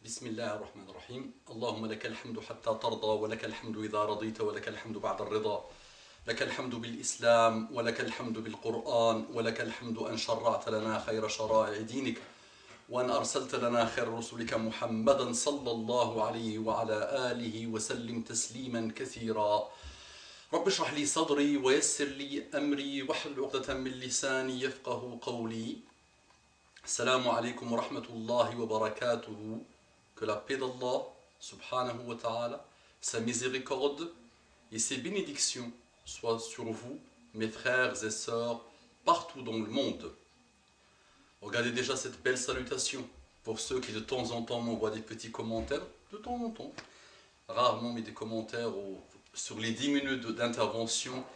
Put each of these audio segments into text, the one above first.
بسم الله الرحمن الرحيم. اللهم لك الحمد حتى ترضى، ولك الحمد إذا رضيت، ولك الحمد بعد الرضا. لك الحمد بالإسلام، ولك الحمد بالقرآن، ولك الحمد أن شرعت لنا خير شرائع دينك، وأن أرسلت لنا خير رسلك محمدا صلى الله عليه وعلى آله وسلم تسليما كثيرا. رب اشرح لي صدري ويسر لي أمري واحلل عقدة من لساني يفقه قولي. Assalamu alaikum wa rahmatullahi wa barakatuhu. Que la paix d'Allah, subhanahu wa ta'ala, sa miséricorde et ses bénédictions soient sur vous, mes frères et sœurs, partout dans le monde. Regardez déjà cette belle salutation pour ceux qui de temps en temps m'envoient des petits commentaires, de temps en temps, rarement mais des commentaires sur les 10 minutes d'intervention.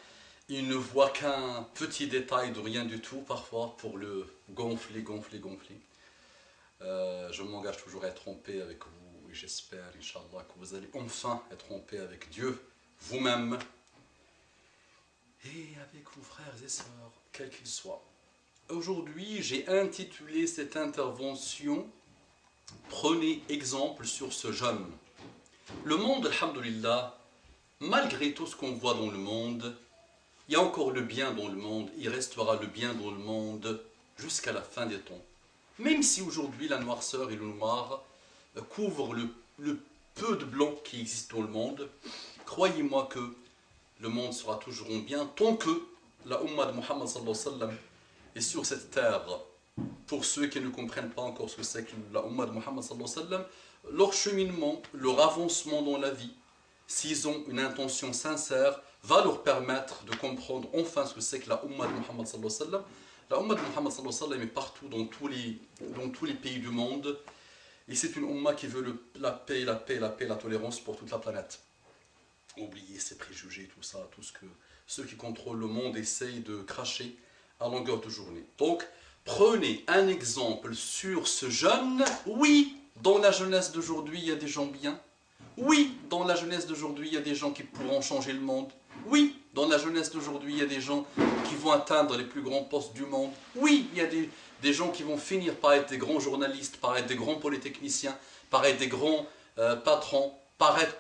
Il ne voit qu'un petit détail de rien du tout parfois pour le gonfler. Je m'engage toujours à être en paix avec vous et j'espère, Inch'Allah, que vous allez enfin être en paix avec Dieu, vous-même et avec vos frères et sœurs, quels qu'ils soient. Aujourd'hui, j'ai intitulé cette intervention « Prenez exemple sur ce jeune ». Le monde, alhamdoulilah, malgré tout ce qu'on voit dans le monde, il y a encore le bien dans le monde, il restera le bien dans le monde jusqu'à la fin des temps. Même si aujourd'hui la noirceur et le noir couvrent le peu de blanc qui existe dans le monde, croyez-moi que le monde sera toujours en bien tant que la Ummah de Muhammad sallallahu alayhi wa sallam est sur cette terre. Pour ceux qui ne comprennent pas encore ce que c'est que la Ummah de Muhammad sallallahu alayhi wa sallam, leur cheminement, leur avancement dans la vie, s'ils ont une intention sincère, va leur permettre de comprendre enfin ce que c'est que la Ummah de Muhammad sallallahu alayhi wa sallam. La Ummah de Muhammad sallallahu alayhi wa sallam est partout dans tous les pays du monde. Et c'est une Ummah qui veut la paix, la tolérance pour toute la planète. Oubliez ces préjugés, tout ça, tout ce que ceux qui contrôlent le monde essayent de cracher à longueur de journée. Donc, prenez un exemple sur ce jeune. Oui, dans la jeunesse d'aujourd'hui, il y a des gens bien. Oui, dans la jeunesse d'aujourd'hui, il y a des gens qui pourront changer le monde. Oui, dans la jeunesse d'aujourd'hui, il y a des gens qui vont atteindre les plus grands postes du monde. Oui, il y a des gens qui vont finir par être des grands journalistes, par être des grands polytechniciens, par être des grands patrons, paraître,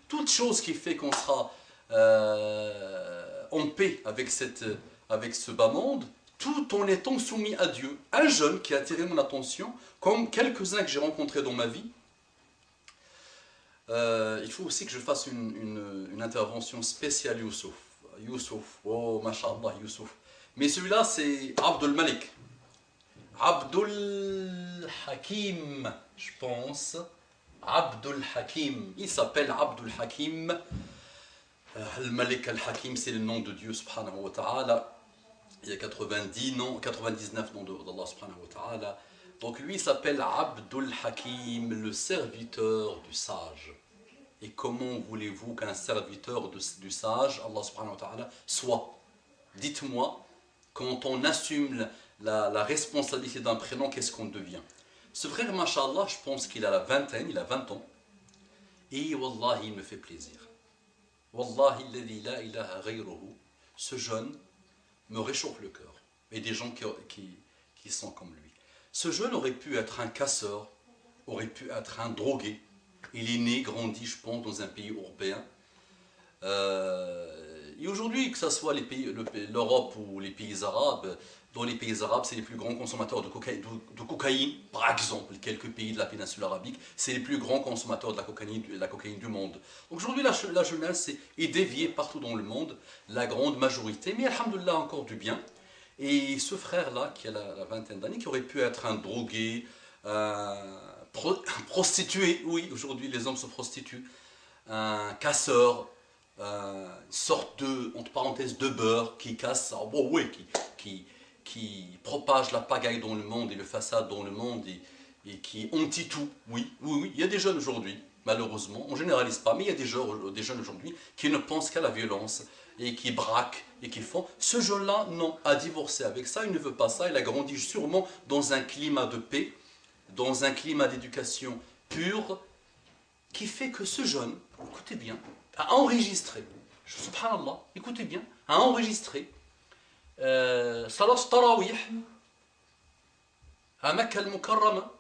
toute chose qui fait qu'on sera en paix avec ce bas monde, tout en étant soumis à Dieu. Un jeune qui a attiré mon attention, comme quelques-uns que j'ai rencontrés dans ma vie. Il faut aussi que je fasse une intervention spéciale Youssouf. Youssouf, oh mashallah Youssouf. Mais celui-là c'est Abdul Malik. Abdul Hakim, je pense. Abdul Hakim. Il s'appelle Abdul Hakim. Al-Malik al-Hakim, c'est le nom de Dieu subhanahu wa ta'ala. Il y a 99 noms d'Allah subhanahu wa ta'ala. Donc lui il s'appelle Abdul Hakim, le serviteur du sage. Et comment voulez-vous qu'un serviteur du sage, Allah subhanahu wa ta'ala, soit? Dites-moi, quand on assume la responsabilité d'un prénom, qu'est-ce qu'on devient? Ce frère, mashallah, je pense qu'il a la vingtaine, il a 20 ans. Et wallahi, il me fait plaisir. Wallahi, alladhi la ilaha ghayruhu. Ce jeune me réchauffe le cœur. Et des gens qui sont comme lui. Ce jeune aurait pu être un casseur, aurait pu être un drogué. Il est né, grandi, je pense, dans un pays européen. Et aujourd'hui, que ce soit l'Europe ou les pays arabes, dans les pays arabes, c'est les plus grands consommateurs de cocaïne, par exemple, quelques pays de la péninsule arabique, c'est les plus grands consommateurs de la cocaïne du monde. Aujourd'hui, la jeunesse est déviée partout dans le monde, la grande majorité, mais alhamdoulilah, encore du bien. Et ce frère-là, qui a la vingtaine d'années, qui aurait pu être un drogué, un prostitué, oui, aujourd'hui les hommes se prostituent, un casseur, une sorte de, entre parenthèses, de beurre qui casse, oh, oui, qui propage la pagaille dans le monde et le façade dans le monde et qui anti tout. Oui, il y a des jeunes aujourd'hui, malheureusement, on ne généralise pas, mais il y a des jeunes aujourd'hui qui ne pensent qu'à la violence et qui braquent et qui font. Ce jeune-là, non, a divorcé avec ça, il ne veut pas ça, il a grandi sûrement dans un climat de paix, dans un climat d'éducation pure, qui fait que ce jeune, écoutez bien, a enregistré, subhanallah, écoutez bien, a enregistré Salat Tarawih à Makkah al-Mukarrama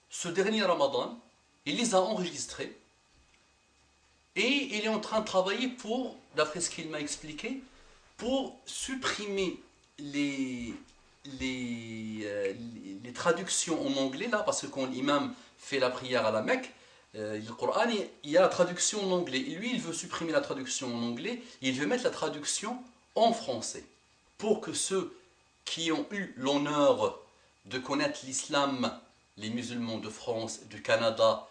ce dernier Ramadan, il les a enregistrés et il est en train de travailler pour, d'après ce qu'il m'a expliqué, pour supprimer les traductions en anglais, là, parce que quand l'imam fait la prière à la Mecque, le Coran, il y a la traduction en anglais. Et lui, il veut supprimer la traduction en anglais, il veut mettre la traduction en français, pour que ceux qui ont eu l'honneur de connaître l'islam, les musulmans de France, du Canada,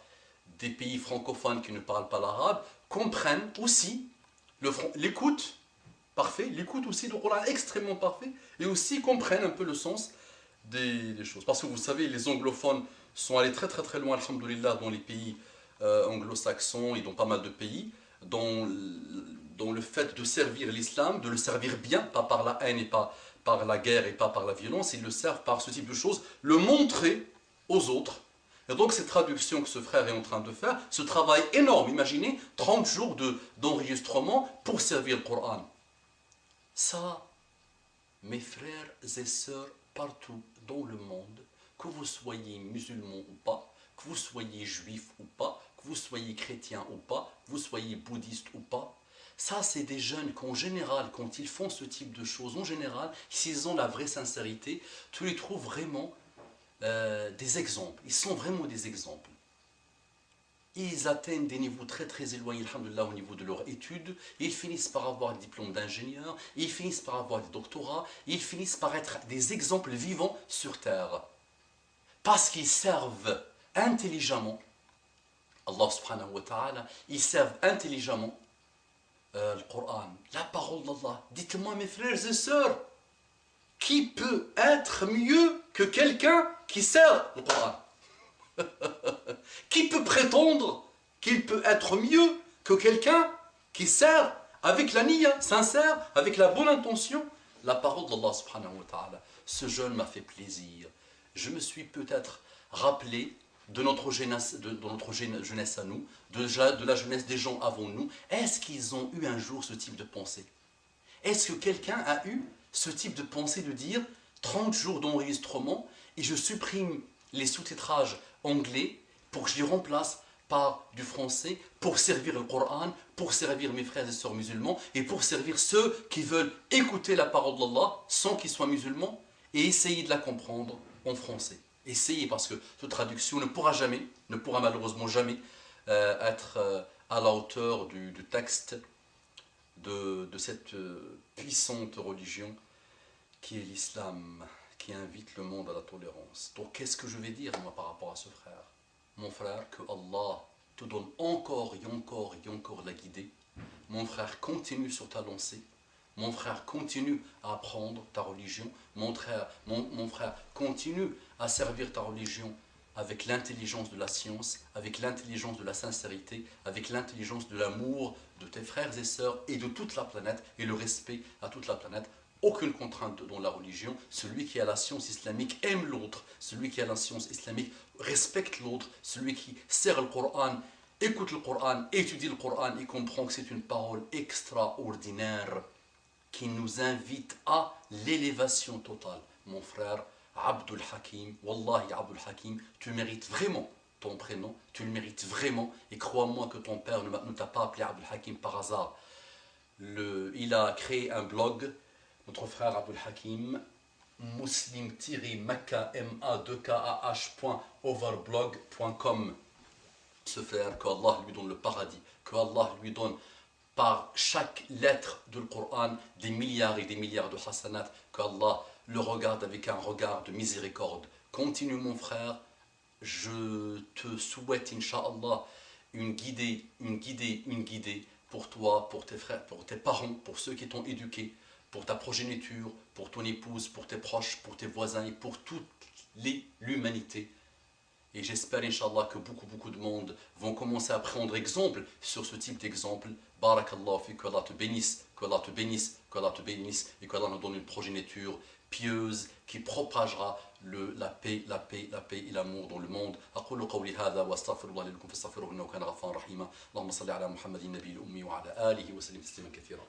des pays francophones qui ne parlent pas l'arabe, comprennent aussi l'écoute parfait, l'écoute aussi du Coran extrêmement parfait, et aussi comprennent un peu le sens des choses. Parce que vous savez, les anglophones sont allés très très très loin, alhamdoulilah, dans les pays anglo-saxons et dans pas mal de pays, dans le fait de servir l'islam, de le servir bien, pas par la haine et pas par la guerre et pas par la violence, ils le servent par ce type de choses, le montrer aux autres. Et donc cette traduction que ce frère est en train de faire, ce travail énorme, imaginez 30 jours d'enregistrement pour servir le Coran. Ça, mes frères et sœurs partout dans le monde, que vous soyez musulmans ou pas, que vous soyez juifs ou pas, que vous soyez chrétiens ou pas, que vous soyez bouddhistes ou pas, ça c'est des jeunes qu'en général, quand ils font ce type de choses, en général, s'ils ont la vraie sincérité, tu les trouves vraiment des exemples. Ils sont vraiment des exemples. Ils atteignent des niveaux très très éloignés, alhamdoulilah, au niveau de leur étude. Ils finissent par avoir des diplômes d'ingénieur, ils finissent par avoir des doctorats, ils finissent par être des exemples vivants sur terre. Parce qu'ils servent intelligemment, Allah subhanahu wa ta'ala, ils servent intelligemment le Coran, la parole d'Allah. Dites-moi mes frères et sœurs, qui peut être mieux que quelqu'un qui sert le Coran? Qui peut prétendre qu'il peut être mieux que quelqu'un qui sert avec la niya, sincère, avec la bonne intention, la parole d'Allah subhanahu wa ta'ala? Ce jeune m'a fait plaisir. Je me suis peut-être rappelé de notre jeunesse, jeunesse à nous, de la jeunesse des gens avant nous. Est-ce qu'ils ont eu un jour ce type de pensée? Est-ce que quelqu'un a eu ce type de pensée de dire 30 jours d'enregistrement et je supprime les sous-titrages anglais pour que je les remplace par du français pour servir le Coran, pour servir mes frères et sœurs musulmans et pour servir ceux qui veulent écouter la parole d'Allah sans qu'ils soient musulmans et essayer de la comprendre en français. Essayez, parce que cette traduction ne pourra malheureusement jamais être à la hauteur du texte de cette puissante religion qui est l'islam, qui invite le monde à la tolérance. Donc qu'est-ce que je vais dire moi par rapport à ce frère? Mon frère, que Allah te donne encore et encore et encore la guidée. Mon frère, continue sur ta lancée. Mon frère, continue à apprendre ta religion. Mon frère, continue à servir ta religion avec l'intelligence de la science, avec l'intelligence de la sincérité, avec l'intelligence de l'amour de tes frères et sœurs et de toute la planète et le respect à toute la planète. Aucune contrainte dans la religion. Celui qui a la science islamique aime l'autre. Celui qui a la science islamique respecte l'autre. Celui qui sert le Coran, écoute le Coran, étudie le Coran et comprend que c'est une parole extraordinaire qui nous invite à l'élévation totale. Mon frère Abdul Hakim, Wallahi Abdul Hakim, tu mérites vraiment ton prénom, tu le mérites vraiment, et crois-moi que ton père ne t'a pas appelé Abdul Hakim par hasard. Il a créé un blog, notre frère Abdul Hakim, muslim-ma2kah.overblog.com. Ce frère, que Allah lui donne le paradis, que Allah lui donne par chaque lettre du Coran des milliards et des milliards de hasanat, que Allah le regarde avec un regard de miséricorde. Continue mon frère, je te souhaite Inch'Allah une guidée pour toi, pour tes frères, pour tes parents, pour ceux qui t'ont éduqué, pour ta progéniture, pour ton épouse, pour tes proches, pour tes voisins et pour toute l'humanité. Et j'espère, Inch'Allah, que beaucoup de monde vont commencer à prendre exemple sur ce type d'exemple. Barakallahu fi, que Allah te bénisse, que Allah te bénisse, que Allah te bénisse, et que Allah nous donne une progéniture pieuse qui propagera la paix et l'amour dans le monde. أقول قولي هذا واستغفر الله لكم فاستغفروه إنه كان غفارا رحيما. اللهم صل على محمد النبي الأمي وعلى آله وسلم تسليما كثيرا.